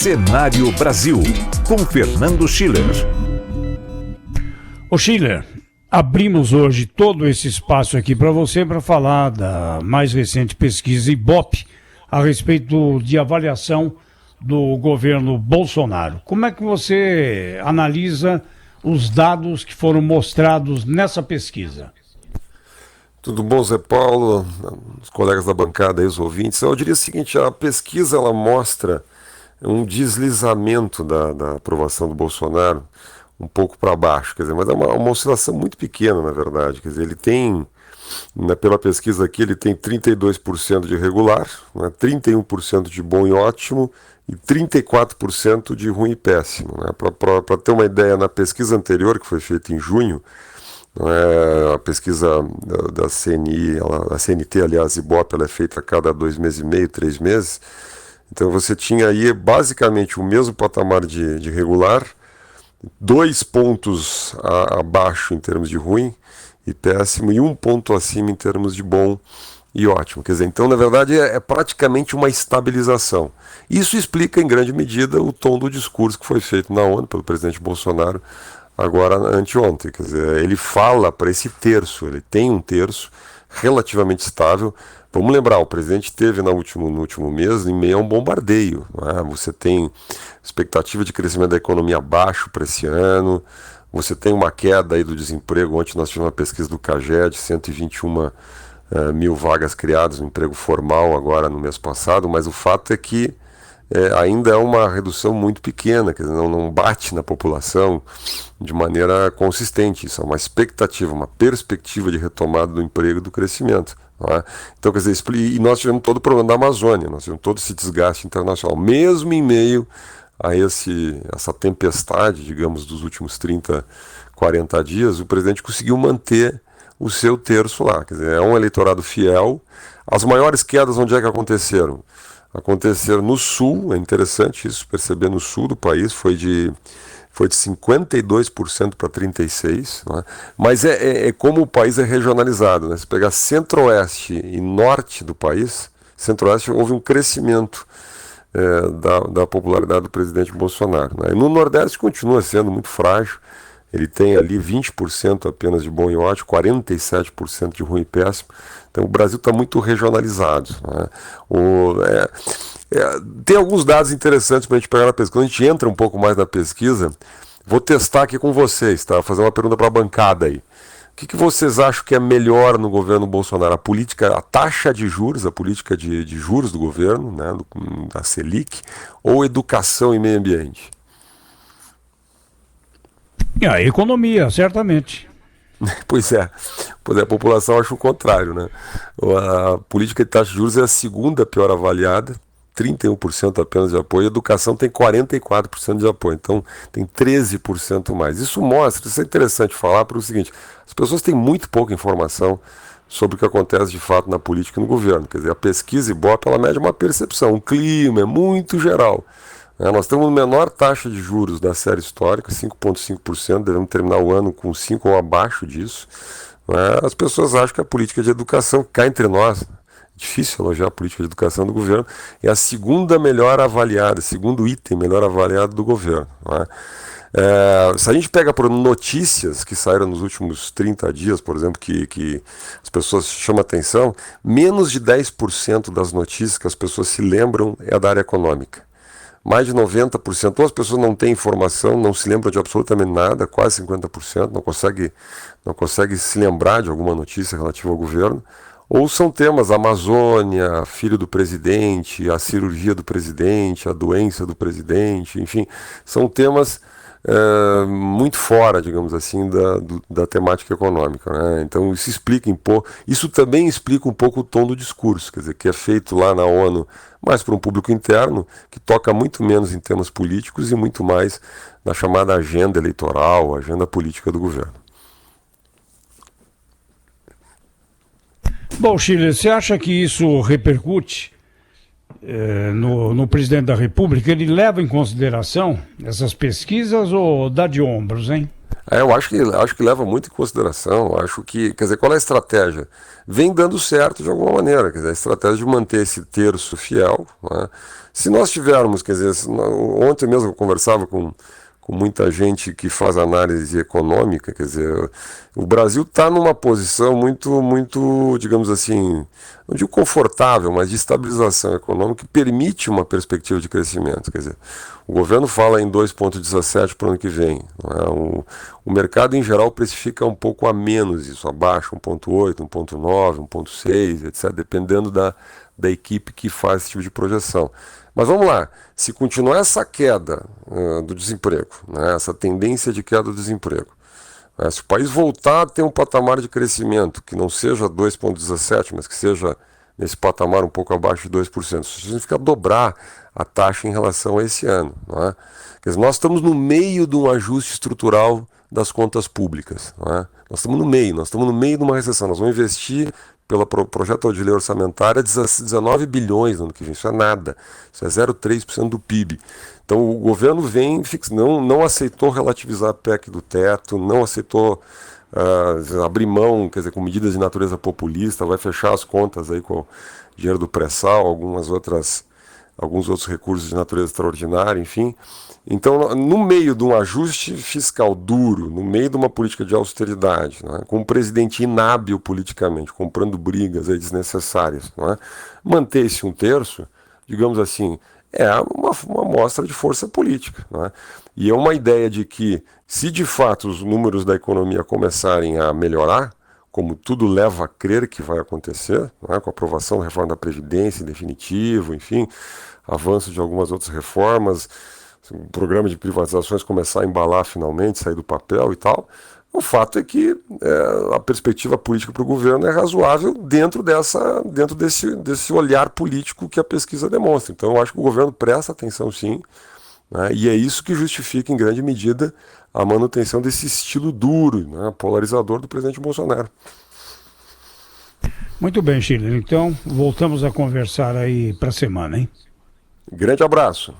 Cenário Brasil, com Fernando Schiller. Ô Schiller, abrimos hoje todo esse espaço aqui para você para falar da mais recente pesquisa Ibope a respeito de avaliação do governo Bolsonaro. Como é que você analisa os dados que foram mostrados nessa pesquisa? Tudo bom, Zé Paulo, os colegas da bancada e os ouvintes? Eu diria o seguinte, a pesquisa ela mostra um deslizamento da aprovação do Bolsonaro um pouco para baixo, quer dizer, mas é uma oscilação muito pequena, na verdade. Quer dizer, ele tem, pela pesquisa aqui, ele tem 32% de regular, 31% de bom e ótimo e 34% de ruim e péssimo. Para ter uma ideia, na pesquisa anterior, que foi feita em junho, a pesquisa da CNI, a CNT, aliás, Ibope, ela é feita a cada 2 meses e meio, 3 meses. Então você tinha aí basicamente o mesmo patamar de regular, 2 pontos abaixo em termos de ruim e péssimo e 1 ponto acima em termos de bom e ótimo. Quer dizer, então na verdade é praticamente uma estabilização. Isso explica em grande medida o tom do discurso que foi feito na ONU pelo presidente Bolsonaro agora anteontem. Quer dizer, ele fala para esse terço, ele tem um terço relativamente estável. Vamos lembrar, o presidente teve no último mês em meio a um bombardeio. Você tem expectativa de crescimento da economia baixo para esse ano, você tem uma queda aí do desemprego. Ontem nós tivemos uma pesquisa do CAGED, 121 mil vagas criadas no emprego formal agora no mês passado, mas o fato é que ainda é uma redução muito pequena, quer dizer, não bate na população de maneira consistente. Isso é uma expectativa, uma perspectiva de retomada do emprego e do crescimento. Então, quer dizer, e nós tivemos todo o problema da Amazônia, nós tivemos todo esse desgaste internacional, mesmo em meio a essa tempestade, digamos, dos últimos 30, 40 dias, o presidente conseguiu manter o seu terço lá. Quer dizer, é um eleitorado fiel. As maiores quedas onde é que aconteceram? Aconteceram no sul, é interessante isso, perceber no sul do país, foi de 52% para 36%, mas é como o país é regionalizado, Se pegar centro-oeste e norte do país, centro-oeste houve um crescimento da popularidade do presidente Bolsonaro. E no nordeste continua sendo muito frágil, ele tem ali 20% apenas de bom e ótimo, 47% de ruim e péssimo. Então o Brasil está muito regionalizado. Tem alguns dados interessantes para a gente pegar na pesquisa. Quando a gente entra um pouco mais na pesquisa, vou testar aqui com vocês, tá? Vou fazer uma pergunta para a bancada aí. O que vocês acham que é melhor no governo Bolsonaro? A taxa de juros, a política de juros do governo, da Selic, ou educação e meio ambiente? A economia, certamente. Pois é, a população acha o contrário, A política de taxa de juros é a segunda pior avaliada, 31% apenas de apoio, a educação tem 44% de apoio, então tem 13% mais. Isso é interessante falar, porque é o seguinte, as pessoas têm muito pouca informação sobre o que acontece de fato na política e no governo. Quer dizer, a pesquisa Ibope, ela mede uma percepção, um clima, é muito geral. Nós temos a menor taxa de juros da série histórica, 5,5%, devemos terminar o ano com 5% ou abaixo disso. As pessoas acham que a política de educação, cá entre nós, difícil elogiar a política de educação do governo, é a segunda melhor avaliada, segundo item melhor avaliado do governo. Se a gente pega por notícias que saíram nos últimos 30 dias, por exemplo, que as pessoas chamam atenção, menos de 10% das notícias que as pessoas se lembram é da área econômica. Mais de 90%, ou as pessoas não têm informação, não se lembram de absolutamente nada, quase 50%, não consegue se lembrar de alguma notícia relativa ao governo, ou são temas Amazônia, filho do presidente, a cirurgia do presidente, a doença do presidente, enfim, são temas muito fora, digamos assim, da temática econômica. Então isso também explica um pouco o tom do discurso, quer dizer, que é feito lá na ONU, mais para um público interno, que toca muito menos em temas políticos e muito mais na chamada agenda eleitoral, agenda política do governo. Bom, Schiller, você acha que isso repercute no presidente da República? Ele leva em consideração essas pesquisas ou dá de ombros, hein? Eu acho que leva muito em consideração. Acho que, quer dizer, qual é a estratégia? Vem dando certo de alguma maneira. Quer dizer, a estratégia de manter esse terço fiel. Né? Se nós tivermos, quer dizer, ontem mesmo eu conversava com muita gente que faz análise econômica, quer dizer, o Brasil está numa posição muito, digamos assim, não digo confortável, mas de estabilização econômica que permite uma perspectiva de crescimento. Quer dizer, o governo fala em 2,17 para o ano que vem. Não é? O mercado, em geral, precifica um pouco a menos isso, abaixo, 1,8, 1,9, 1,6, etc., dependendo da equipe que faz esse tipo de projeção. Mas vamos lá, se continuar essa queda do desemprego, né, essa tendência de queda do desemprego, né, se o país voltar a ter um patamar de crescimento que não seja 2,17, mas que seja nesse patamar um pouco abaixo de 2%, isso significa dobrar a taxa em relação a esse ano. Não é? Quer dizer, nós estamos no meio de um ajuste estrutural das contas públicas. Não é? Nós estamos no meio de uma recessão, nós vamos investir pelo projeto de lei orçamentária, 19 bilhões no ano que vem. Isso é nada. Isso é 0,3% do PIB. Então o governo não aceitou relativizar a PEC do teto, não aceitou abrir mão, quer dizer, com medidas de natureza populista, vai fechar as contas aí com o dinheiro do pré-sal, alguns outros recursos de natureza extraordinária, enfim. Então, no meio de um ajuste fiscal duro, no meio de uma política de austeridade, não é? Com um presidente inábil politicamente, comprando brigas aí desnecessárias, não é? Manter-se um terço, digamos assim, é uma mostra de força política. Não é? E é uma ideia de que, se de fato os números da economia começarem a melhorar, como tudo leva a crer que vai acontecer, não é? Com a aprovação da reforma da Previdência em definitivo, enfim, avanço de algumas outras reformas, o programa de privatizações começar a embalar finalmente, sair do papel e tal, o fato é que a perspectiva política para o governo é razoável dentro desse olhar político que a pesquisa demonstra. Então eu acho que o governo presta atenção sim, né, e é isso que justifica em grande medida a manutenção desse estilo duro, né, polarizador do presidente Bolsonaro. Muito bem, Schiller. Então voltamos a conversar aí para a semana, hein? Grande abraço.